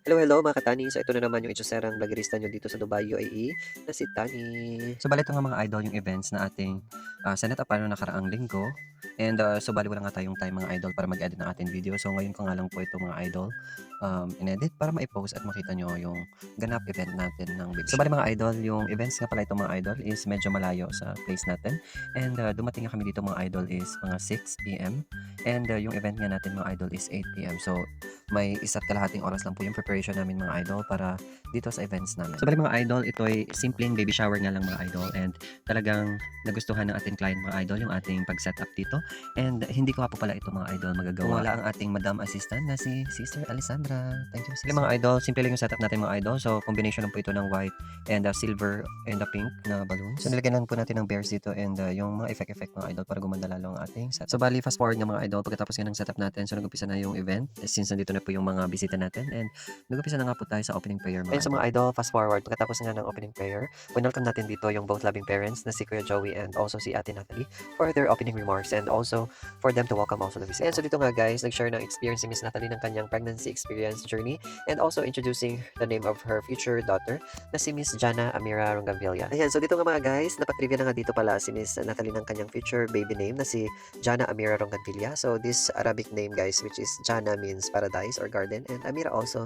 Hello, hello mga katani. So ito na naman yung itsuserang vloggerista nyo dito sa Dubai, UAE na si Tani. So, bale ito nga mga idol yung events na ating sinet up ano nakaraang linggo. And so, bale wala nga tayong time mga idol para mag-edit ng ating video. So, ngayon ko nga lang po ito mga idol in-edit para ma-post at makita nyo yung ganap event natin ng baby. So, bale mga idol, yung events nga pala ito mga idol is medyo malayo sa place natin. And dumating nga kami dito mga idol is mga 6 p.m. And yung event nga natin mga idol is 8 p.m. So, may isa't kalahating oras lang po yung preparation namin mga idol para dito sa events namin. So, bali mga idol, ito ay simpleng baby shower nga lang mga idol and talagang nagustuhan ng ating client mga idol yung ating pag-setup dito. And hindi ko nga po pala ito mga idol magagawa kung wala ang ating madam assistant na si Sister Alessandra. Thank you, sister. Mga idol, simple lang yung setup natin mga idol. So, combination lang po ito ng white and silver and pink na balloons. So, nilagyan lang po natin ng bears dito and yung mga effect mga idol para gumanda lalo ang ating setup. So, bali, fast forward nga mga idol, pagkatapos nga ng setup natin, so nag-umpisa na yung event since nandito na po yung mga bisita natin and nag-umpisa na nga po tayo sa opening prayer mga Ayun sa mga idol, fast forward. Pagkatapos nga ng opening prayer, welcome natin dito yung both loving parents na si Kuya Joey and also si Ate Natalie for their opening remarks and also for them to welcome also the visitors. And so dito nga guys, nag-share ng experience si Miss Natalie ng kanyang pregnancy experience journey and also introducing the name of her future daughter na si Miss Jana Amira Rongavilla. Ayan, so dito nga mga guys, napatrivia na nga dito pala si Miss Natalie ng kanyang future baby name na si Jana Amira Rongavilla. So this Arabic name guys, which is Jana means paradise or garden and Amira also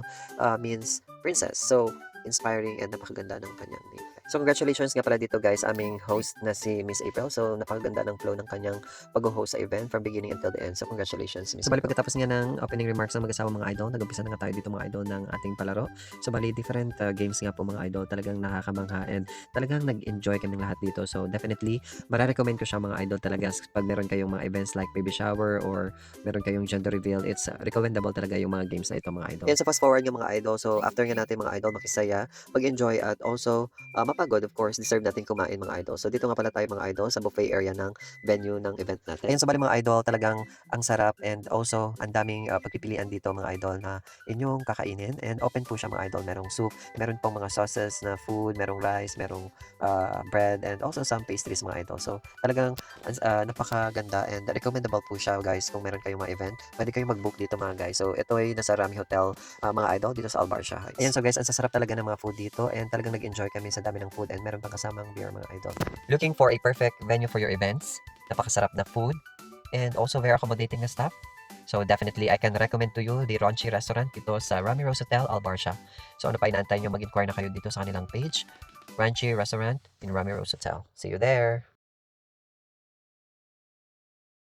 means princess. So, inspiring and napakaganda ng kanyang name. So, congratulations nga pala dito guys, aming host na si Miss April. So, napakaganda ng flow ng kanyang pag-host sa event from beginning until the end. So, congratulations Miss So, bali April. pagkatapos nga ng opening remarks ng mag-asawa mga idol, nag-umpisa na nga tayo dito mga idol ng ating palaro. So, bali different games nga po mga idol, talagang nakakamangha and talagang nag-enjoy kaming lahat dito. So, definitely, mararecommend ko siya mga idol talaga pag meron kayong mga events like baby shower or meron kayong gender reveal, it's recommendable talaga yung mga games na ito mga idol. Yan, so fast forward yung mga idol. So, after nga natin mga idol makisaya, mag-enjoy at also mapagod of course, deserve natin kumain mga idol. So, dito nga pala tayo mga idol sa buffet area ng venue ng event natin. Ayan, so bali mga idol, talagang ang sarap and also ang daming pagpipilian dito mga idol na inyong kakainin and open po siya mga idol. Merong soup, meron pong mga sauces na food, merong rice, merong bread and also some pastries mga idol. So, talagang napakaganda and recommendable po siya guys kung meron kayong mga event. Pwede kayong mag-book dito mga guys. So, ito ay nasa Rami Hotel mga idol dito sa Albarcia Heights. Ayan, so guys, ang sasarap talaga ng mga food dito and talagang nag-enjoy kami sa dami ng food and meron pang kasamang beer mga idol. Looking for a perfect venue for your events, napakasarap na food, and also very accommodating na staff. So definitely, I can recommend to you the Ronchi Restaurant dito sa Rami Rose Hotel, Albarcia. So ano pa inaantay nyo, mag-inquire na kayo dito sa kanilang page, Ronchi Restaurant in Rami Rose Hotel. See you there!